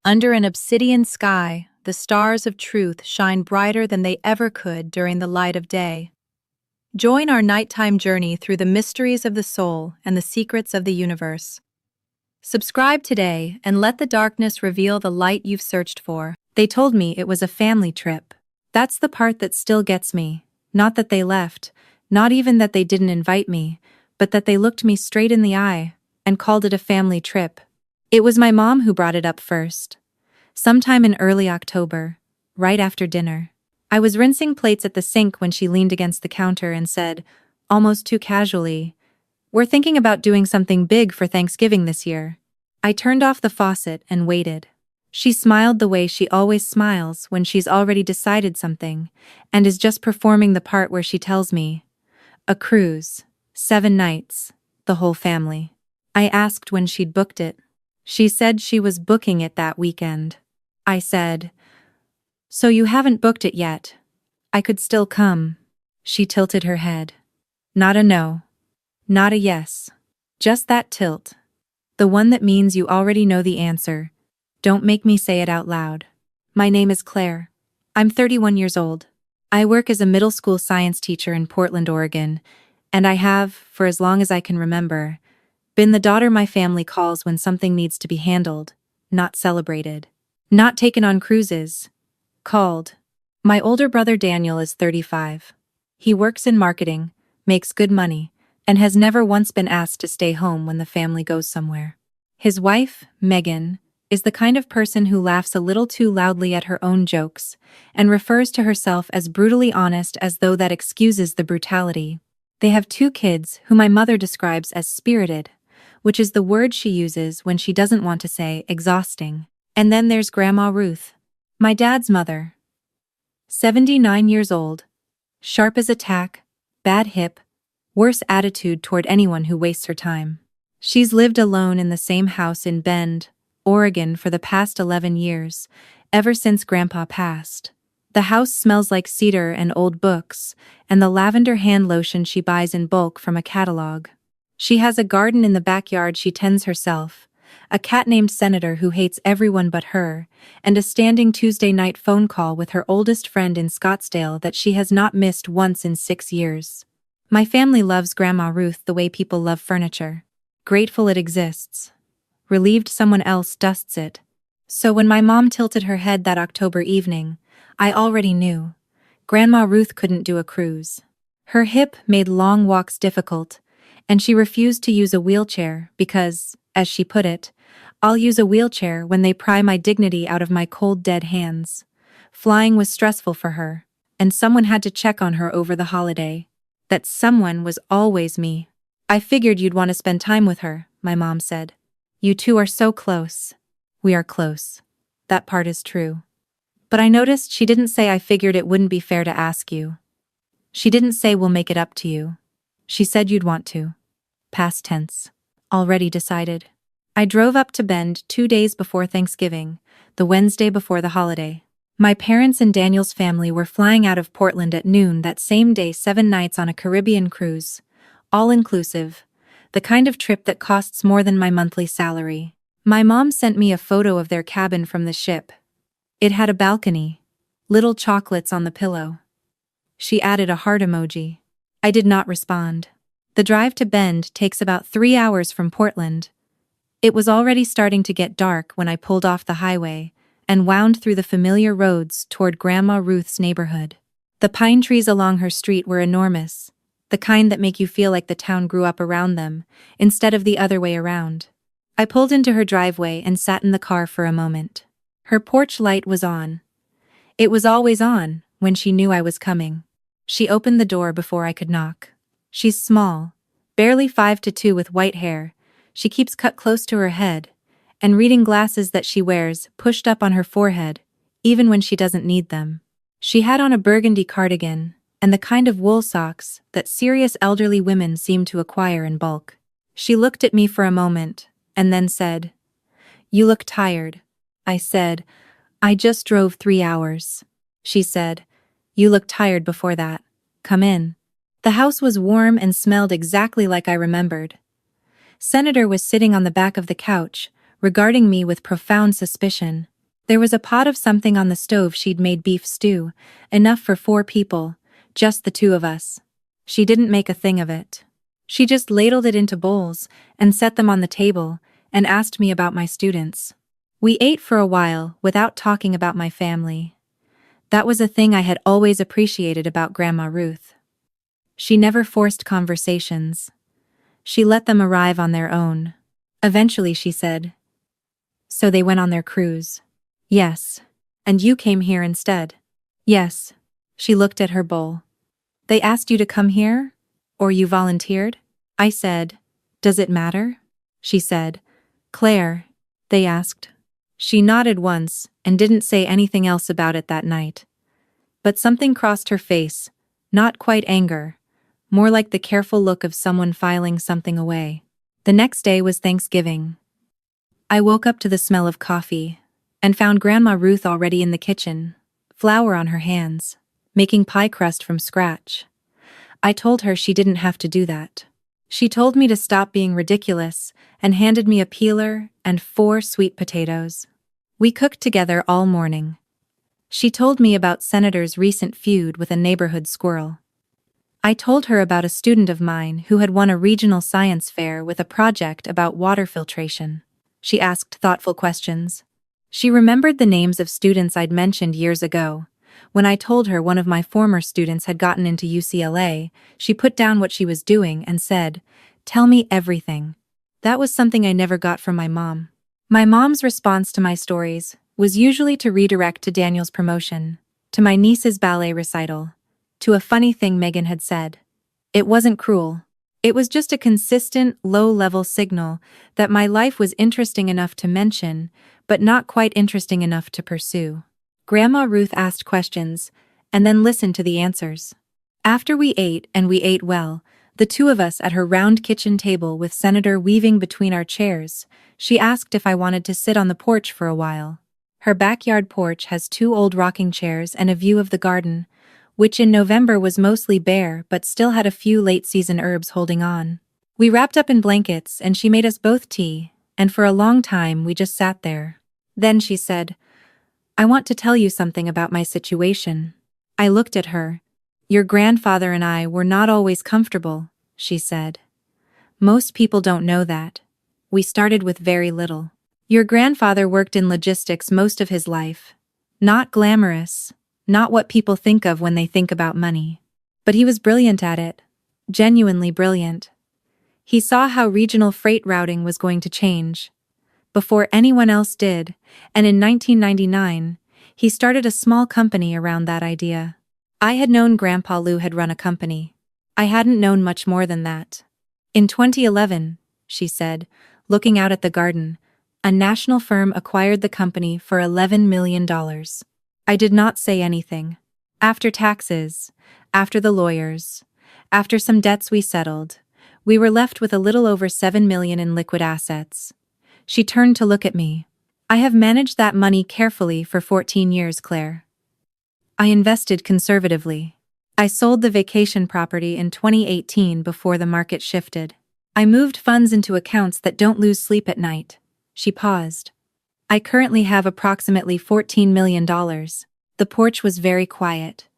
Under an obsidian sky, the stars of truth shine brighter than they ever could during the light of day. Join our nighttime journey through the mysteries of the soul and the secrets of the universe. Subscribe today and let the darkness reveal the light you've searched for. They told me it was a family trip. That's the part that still gets me. Not that they left, not even that they didn't invite me, but that they looked me straight in the eye and called it a family trip. It was my mom who brought it up first. Sometime in early October, right after dinner. I was rinsing plates at the sink when she leaned against the counter and said, almost too casually, "We're thinking about doing something big for Thanksgiving this year." I turned off the faucet and waited. She smiled the way she always smiles when she's already decided something, and is just performing the part where she tells me, "A cruise, 7 nights, the whole family." I asked when she'd booked it. She said she was booking it that weekend. I said, "So you haven't booked it yet? I could still come." She tilted her head. Not a no. Not a yes. Just that tilt. The one that means you already know the answer. Don't make me say it out loud. My name is Claire. I'm 31 years old. I work as a middle school science teacher in Portland, Oregon, and I have, for as long as I can remember, been the daughter my family calls when something needs to be handled, not celebrated. Not taken on cruises. Called. My older brother Daniel is 35. He works in marketing, makes good money, and has never once been asked to stay home when the family goes somewhere. His wife, Megan, is the kind of person who laughs a little too loudly at her own jokes and refers to herself as brutally honest as though that excuses the brutality. They have 2 kids who my mother describes as spirited, which is the word she uses when she doesn't want to say exhausting. And then there's Grandma Ruth, my dad's mother. 79 years old, sharp as a tack, bad hip, worse attitude toward anyone who wastes her time. She's lived alone in the same house in Bend, Oregon for the past 11 years, ever since Grandpa passed. The house smells like cedar and old books, and the lavender hand lotion she buys in bulk from a catalog. She has a garden in the backyard she tends herself, a cat named Senator who hates everyone but her, and a standing Tuesday night phone call with her oldest friend in Scottsdale that she has not missed once in 6 years. My family loves Grandma Ruth the way people love furniture. Grateful it exists. Relieved someone else dusts it. So when my mom tilted her head that October evening, I already knew. Grandma Ruth couldn't do a cruise. Her hip made long walks difficult, and she refused to use a wheelchair because, as she put it, "I'll use a wheelchair when they pry my dignity out of my cold dead hands." Flying was stressful for her, and someone had to check on her over the holiday. That someone was always me. "I figured you'd want to spend time with her," my mom said. "You two are so close." We are close. That part is true. But I noticed she didn't say "I figured it wouldn't be fair to ask you." She didn't say "we'll make it up to you." She said "you'd want to." Past tense. Already decided. I drove up to Bend 2 days before Thanksgiving, the Wednesday before the holiday. My parents and Daniel's family were flying out of Portland at noon that same day, 7 nights on a Caribbean cruise, all-inclusive, the kind of trip that costs more than my monthly salary. My mom sent me a photo of their cabin from the ship. It had a balcony, little chocolates on the pillow. She added a heart emoji. I did not respond. The drive to Bend takes about 3 hours from Portland. It was already starting to get dark when I pulled off the highway and wound through the familiar roads toward Grandma Ruth's neighborhood. The pine trees along her street were enormous, the kind that make you feel like the town grew up around them, instead of the other way around. I pulled into her driveway and sat in the car for a moment. Her porch light was on. It was always on when she knew I was coming. She opened the door before I could knock. She's small, barely 5'2" with white hair. She keeps cut close to her head, and reading glasses that she wears pushed up on her forehead, even when she doesn't need them. She had on a burgundy cardigan, and the kind of wool socks that serious elderly women seem to acquire in bulk. She looked at me for a moment, and then said, "You look tired." I said, "I just drove 3 hours." She said, "You looked tired before that. Come in." The house was warm and smelled exactly like I remembered. Senator was sitting on the back of the couch, regarding me with profound suspicion, There was a pot of something on the stove. She'd made beef stew, enough for 4 people, just the 2 of us. She didn't make a thing of it. She just ladled it into bowls and set them on the table and asked me about my students. We ate for a while without talking about my family. That was a thing I had always appreciated about Grandma Ruth. She never forced conversations. She let them arrive on their own. Eventually she said, "So they went on their cruise?" "Yes. And you came here instead?" "Yes." She looked at her bowl. "They asked you to come here? Or you volunteered?" I said, "Does it matter?" She said, "Claire," they asked. She nodded once and didn't say anything else about it that night. But something crossed her face, not quite anger, more like the careful look of someone filing something away. The next day was Thanksgiving. I woke up to the smell of coffee and found Grandma Ruth already in the kitchen, flour on her hands, making pie crust from scratch. I told her she didn't have to do that. She told me to stop being ridiculous and handed me a peeler and 4 sweet potatoes. We cooked together all morning. She told me about Senator's recent feud with a neighborhood squirrel. I told her about a student of mine who had won a regional science fair with a project about water filtration. She asked thoughtful questions. She remembered the names of students I'd mentioned years ago. When I told her one of my former students had gotten into UCLA, she put down what she was doing and said, "Tell me everything." That was something I never got from my mom. My mom's response to my stories was usually to redirect to Daniel's promotion, to my niece's ballet recital, to a funny thing Megan had said. It wasn't cruel. It was just a consistent, low-level signal that my life was interesting enough to mention, but not quite interesting enough to pursue. Grandma Ruth asked questions, and then listened to the answers. After we ate, and we ate well, the 2 of us at her round kitchen table with Senator weaving between our chairs, she asked if I wanted to sit on the porch for a while. Her backyard porch has 2 old rocking chairs and a view of the garden, which in November was mostly bare but still had a few late-season herbs holding on. We wrapped up in blankets and she made us both tea, and for a long time we just sat there. Then she said, "I want to tell you something about my situation." I looked at her. "Your grandfather and I were not always comfortable," she said. "Most people don't know that. We started with very little. Your grandfather worked in logistics most of his life. Not glamorous, not what people think of when they think about money. But he was brilliant at it. Genuinely brilliant. He saw how regional freight routing was going to change. Before anyone else did, and in 1999, he started a small company around that idea. I had known Grandpa Lou had run a company. I hadn't known much more than that. In 2011, she said, looking out at the garden, a national firm acquired the company for $11 million. I did not say anything. After taxes, after the lawyers, after some debts we settled, we were left with a little over $7 million in liquid assets. She turned to look at me. "I have managed that money carefully for 14 years, Claire. I invested conservatively. I sold the vacation property in 2018 before the market shifted. I moved funds into accounts that don't lose sleep at night." She paused. "I currently have approximately $14 million. The porch was very quiet.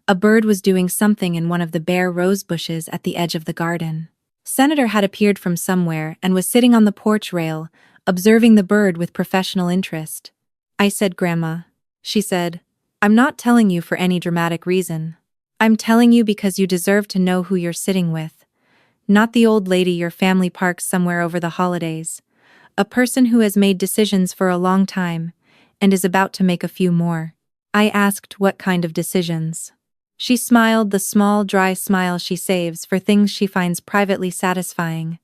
A bird was doing something in one of the bare rose bushes at the edge of the garden. Senator had appeared from somewhere and was sitting on the porch rail, observing the bird with professional interest. I said, "Grandma." She said, "I'm not telling you for any dramatic reason. I'm telling you because you deserve to know who you're sitting with. Not the old lady your family parks somewhere over the holidays. A person who has made decisions for a long time, and is about to make a few more." I asked what kind of decisions. She smiled, the small, dry smile she saves for things she finds privately satisfying.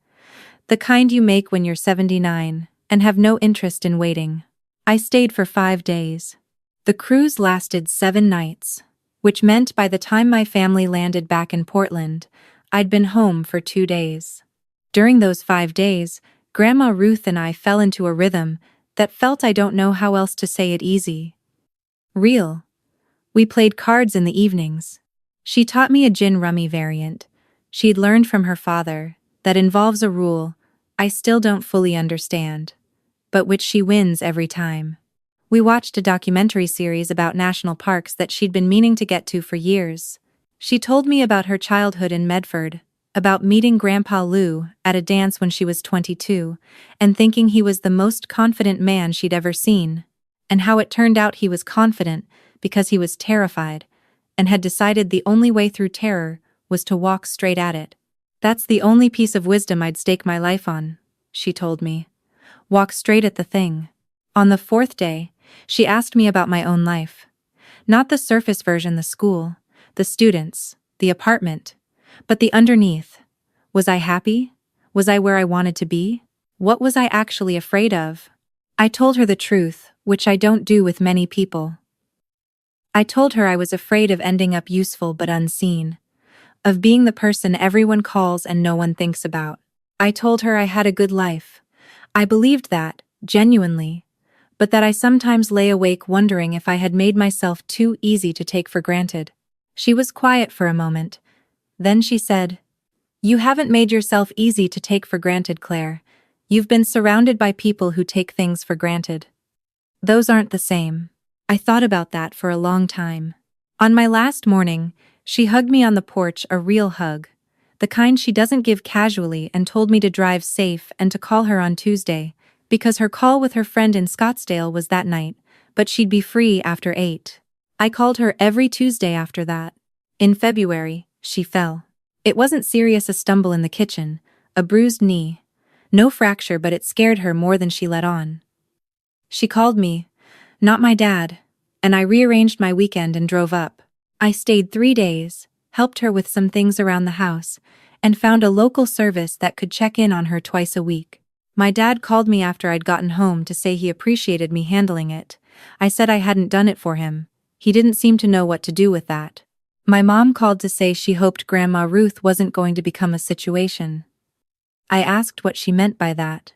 The kind you make when you're 79, and have no interest in waiting. I stayed for 5 days. The cruise lasted 7 nights, which meant by the time my family landed back in Portland, I'd been home for 2 days. During those 5 days, Grandma Ruth and I fell into a rhythm that felt, I don't know how else to say it, easy. Real. We played cards in the evenings. She taught me a gin rummy variant she'd learned from her father that involves a rule I still don't fully understand, but which she wins every time. We watched a documentary series about national parks that she'd been meaning to get to for years. She told me about her childhood in Medford, about meeting Grandpa Lou at a dance when she was 22, and thinking he was the most confident man she'd ever seen, and how it turned out he was confident because he was terrified, and had decided the only way through terror was to walk straight at it. "That's the only piece of wisdom I'd stake my life on," she told me. "Walk straight at the thing." On the fourth day, she asked me about my own life. Not the surface version, the school, the students, the apartment, but the underneath. Was I happy? Was I where I wanted to be? What was I actually afraid of? I told her the truth, which I don't do with many people. I told her I was afraid of ending up useful but unseen, of being the person everyone calls and no one thinks about. I told her I had a good life. I believed that, genuinely, but that I sometimes lay awake wondering if I had made myself too easy to take for granted. She was quiet for a moment. Then she said, "You haven't made yourself easy to take for granted, Claire. You've been surrounded by people who take things for granted. Those aren't the same." I thought about that for a long time. On my last morning, she hugged me on the porch, a real hug, the kind she doesn't give casually, and told me to drive safe and to call her on Tuesday, because her call with her friend in Scottsdale was that night, but she'd be free after 8. I called her every Tuesday after that. In February, she fell. It wasn't serious, a stumble in the kitchen, a bruised knee. No fracture, but it scared her more than she let on. She called me, not my dad, and I rearranged my weekend and drove up. I stayed 3 days, helped her with some things around the house, and found a local service that could check in on her twice a week. My dad called me after I'd gotten home to say he appreciated me handling it. I said I hadn't done it for him. He didn't seem to know what to do with that. My mom called to say she hoped Grandma Ruth wasn't going to become a situation. I asked what she meant by that.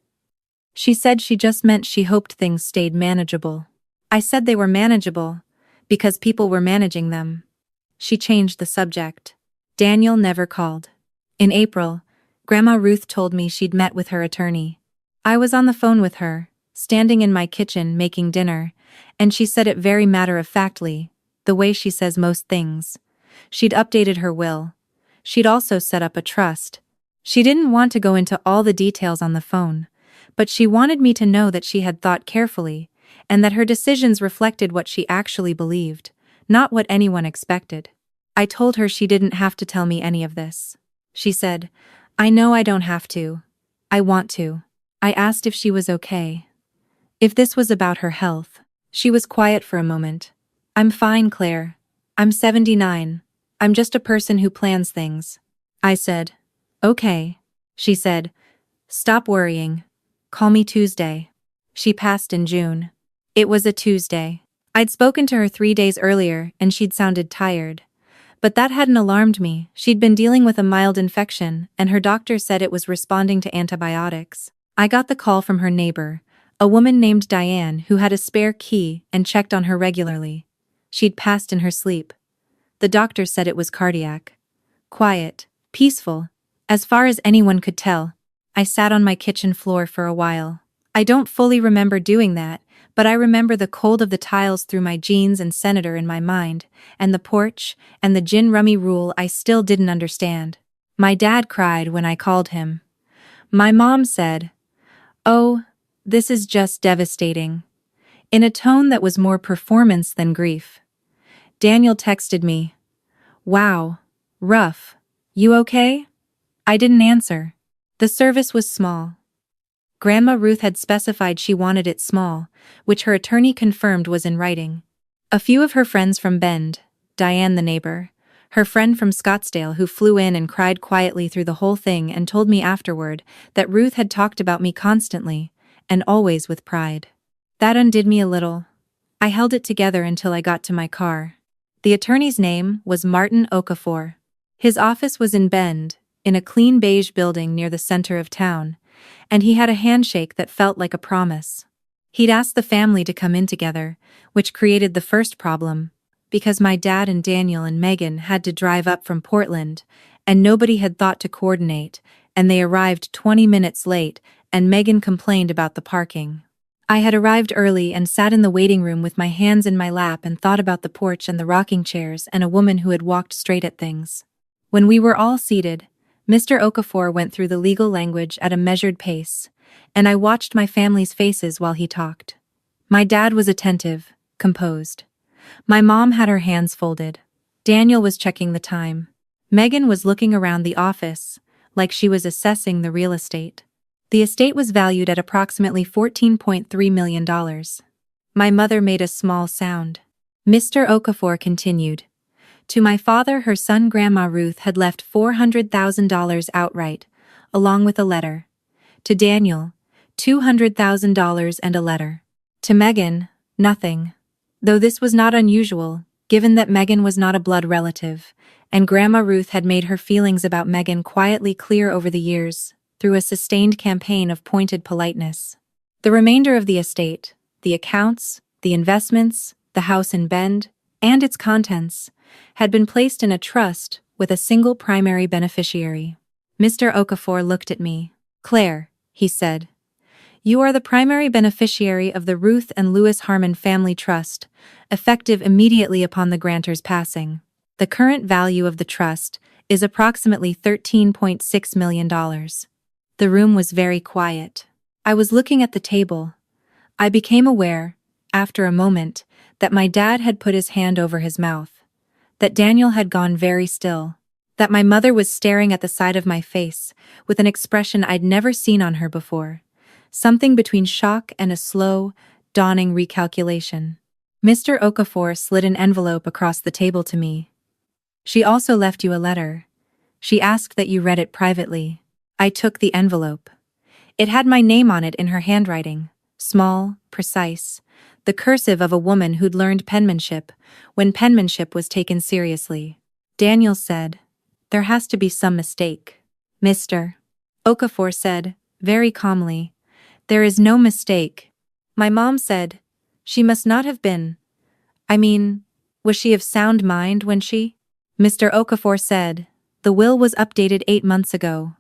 She said she just meant she hoped things stayed manageable. I said they were manageable, because people were managing them. She changed the subject. Daniel never called. In April, Grandma Ruth told me she'd met with her attorney. I was on the phone with her, standing in my kitchen making dinner, and she said it very matter-of-factly, the way she says most things. She'd updated her will. She'd also set up a trust. She didn't want to go into all the details on the phone, but she wanted me to know that she had thought carefully, and that her decisions reflected what she actually believed, not what anyone expected. I told her she didn't have to tell me any of this. She said, "I know I don't have to. I want to." I asked if she was okay. If this was about her health. She was quiet for a moment. "I'm fine, Claire. I'm 79. I'm just a person who plans things." I said, "Okay." She said, "Stop worrying. Call me Tuesday." She passed in June. It was a Tuesday. I'd spoken to her 3 days earlier and she'd sounded tired. But that hadn't alarmed me. She'd been dealing with a mild infection and her doctor said it was responding to antibiotics. I got the call from her neighbor, a woman named Diane who had a spare key and checked on her regularly. She'd passed in her sleep. The doctor said it was cardiac. Quiet, peaceful, as far as anyone could tell. I sat on my kitchen floor for a while. I don't fully remember doing that, but I remember the cold of the tiles through my jeans and senator in my mind, and the porch, and the gin rummy rule I still didn't understand. My dad cried when I called him. My mom said, "Oh, this is just devastating," in a tone that was more performance than grief. Daniel texted me, "Wow, rough. You okay?" I didn't answer. The service was small. Grandma Ruth had specified she wanted it small, which her attorney confirmed was in writing. A few of her friends from Bend, Diane the neighbor, her friend from Scottsdale who flew in and cried quietly through the whole thing and told me afterward that Ruth had talked about me constantly, and always with pride. That undid me a little. I held it together until I got to my car. The attorney's name was Martin Okafor. His office was in Bend, in a clean beige building near the center of town, and he had a handshake that felt like a promise. He'd asked the family to come in together, which created the first problem, because my dad and Daniel and Megan had to drive up from Portland, and nobody had thought to coordinate, and they arrived 20 minutes late, and Megan complained about the parking. I had arrived early and sat in the waiting room with my hands in my lap and thought about the porch and the rocking chairs and a woman who had walked straight at things. When we were all seated, Mr. Okafor went through the legal language at a measured pace, and I watched my family's faces while he talked. My dad was attentive, composed. My mom had her hands folded. Daniel was checking the time. Megan was looking around the office, like she was assessing the real estate. The estate was valued at approximately $14.3 million. My mother made a small sound. Mr. Okafor continued. To my father, her son Grandma Ruth had left $400,000 outright, along with a letter. To Daniel, $200,000 and a letter. To Megan, nothing. Though this was not unusual, given that Megan was not a blood relative, and Grandma Ruth had made her feelings about Megan quietly clear over the years, through a sustained campaign of pointed politeness. The remainder of the estate, the accounts, the investments, the house in Bend, and its contents, had been placed in a trust with a single primary beneficiary. Mr. Okafor looked at me. Claire, he said, you are the primary beneficiary of the Ruth and Lewis Harmon Family Trust, effective immediately upon the grantor's passing. The current value of the trust is approximately $13.6 million. The room was very quiet. I was looking at the table. I became aware, after a moment, that my dad had put his hand over his mouth, that Daniel had gone very still, that my mother was staring at the side of my face with an expression I'd never seen on her before, something between shock and a slow, dawning recalculation. Mr. Okafor slid an envelope across the table to me. She also left you a letter. She asked that you read it privately. I took the envelope. It had my name on it in her handwriting, small, precise, the cursive of a woman who'd learned penmanship when penmanship was taken seriously. Daniel said, there has to be some mistake. Mr. Okafor said, very calmly, there is no mistake. My mom said, she must not have been. I mean, was she of sound mind when she? Mr. Okafor said, the will was updated 8 months ago.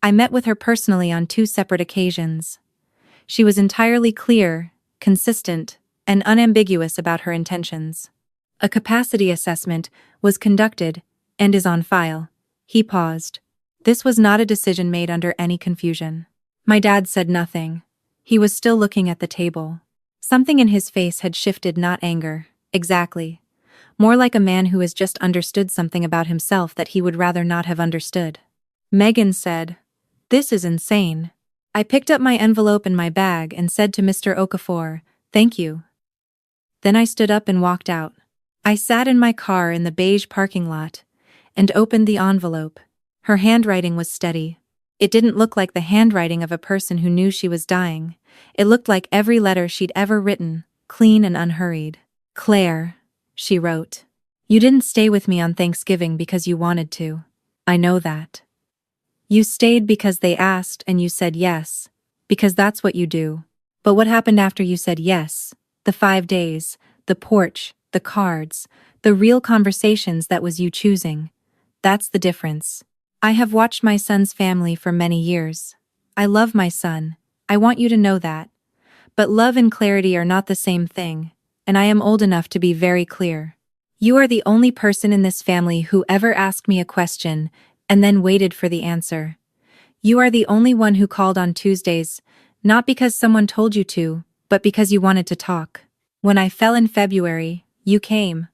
I met with her personally on 2 separate occasions. She was entirely clear, consistent, and unambiguous about her intentions. A capacity assessment was conducted and is on file. He paused. This was not a decision made under any confusion. My dad said nothing. He was still looking at the table. Something in his face had shifted, not anger, exactly. More like a man who has just understood something about himself that he would rather not have understood. Megan said, this is insane. I picked up my envelope in my bag and said to Mr. Okafor, thank you. Then I stood up and walked out. I sat in my car in the beige parking lot and opened the envelope. Her handwriting was steady. It didn't look like the handwriting of a person who knew she was dying. It looked like every letter she'd ever written, clean and unhurried. Claire, she wrote. You didn't stay with me on Thanksgiving because you wanted to. I know that. You stayed because they asked and you said yes, because that's what you do. But what happened after you said yes? The 5 days, the porch, the cards, the real conversations that was you choosing. That's the difference. I have watched my son's family for many years. I love my son. I want you to know that. But love and clarity are not the same thing, and I am old enough to be very clear. You are the only person in this family who ever asked me a question and then waited for the answer. You are the only one who called on Tuesdays, not because someone told you to, but because you wanted to talk. When I fell in February, you came.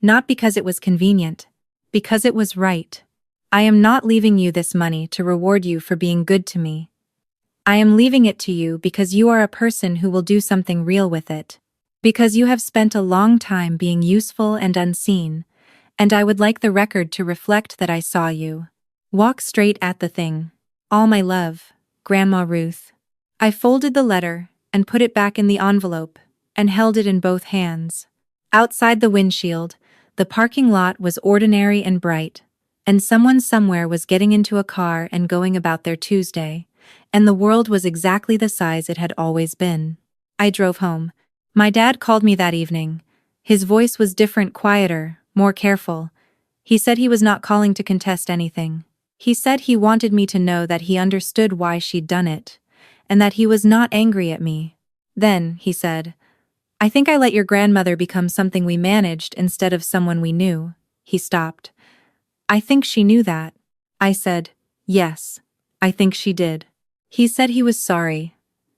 Not because it was convenient, because it was right. I am not leaving you this money to reward you for being good to me. I am leaving it to you because you are a person who will do something real with it. Because you have spent a long time being useful and unseen, and I would like the record to reflect that I saw you. Walk straight at the thing. All my love, Grandma Ruth. I folded the letter and put it back in the envelope and held it in both hands. Outside the windshield, the parking lot was ordinary and bright, and someone somewhere was getting into a car and going about their Tuesday, and the world was exactly the size it had always been. I drove home. My dad called me that evening. His voice was different, quieter, more careful. He said he was not calling to contest anything. He said he wanted me to know that he understood why she'd done it, and that he was not angry at me. Then, he said, I think I let your grandmother become something we managed instead of someone we knew. He stopped. I think she knew that. I said, yes, I think she did. He said he was sorry.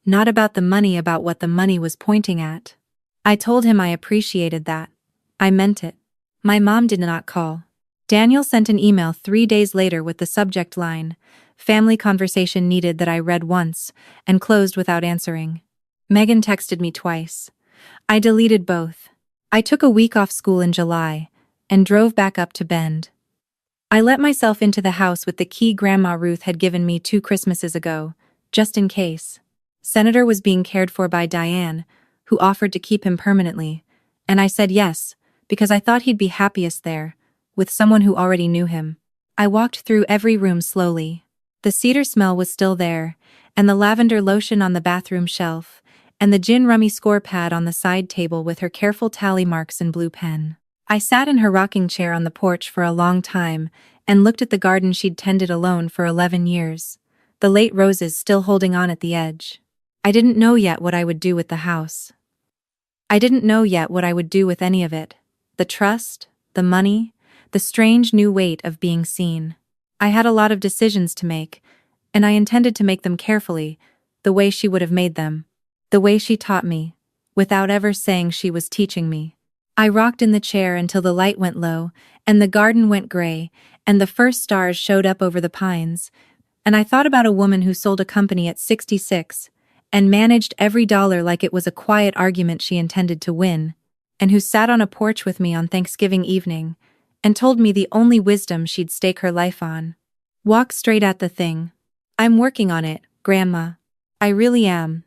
Not about the money, about what the money was pointing at. I told him I appreciated that. I meant it. My mom did not call. Daniel sent an email 3 days later with the subject line, "Family conversation needed," that I read once and closed without answering. Megan texted me twice. I deleted both. I took a week off school in July and drove back up to Bend. I let myself into the house with the key Grandma Ruth had given me 2 Christmases ago, just in case. Senator was being cared for by Diane, who offered to keep him permanently, and I said yes, because I thought he'd be happiest there, with someone who already knew him. I walked through every room slowly. The cedar smell was still there, and the lavender lotion on the bathroom shelf, and the gin rummy score pad on the side table with her careful tally marks in blue pen. I sat in her rocking chair on the porch for a long time and looked at the garden she'd tended alone for 11 years, the late roses still holding on at the edge. I didn't know yet what I would do with the house. I didn't know yet what I would do with any of it. The trust, the money, the strange new weight of being seen. I had a lot of decisions to make, and I intended to make them carefully, the way she would have made them. The way she taught me, without ever saying she was teaching me. I rocked in the chair until the light went low, and the garden went gray, and the first stars showed up over the pines, and I thought about a woman who sold a company at 66, and managed every dollar like it was a quiet argument she intended to win, and who sat on a porch with me on Thanksgiving evening, and told me the only wisdom she'd stake her life on. Walk straight at the thing. I'm working on it, Grandma. I really am.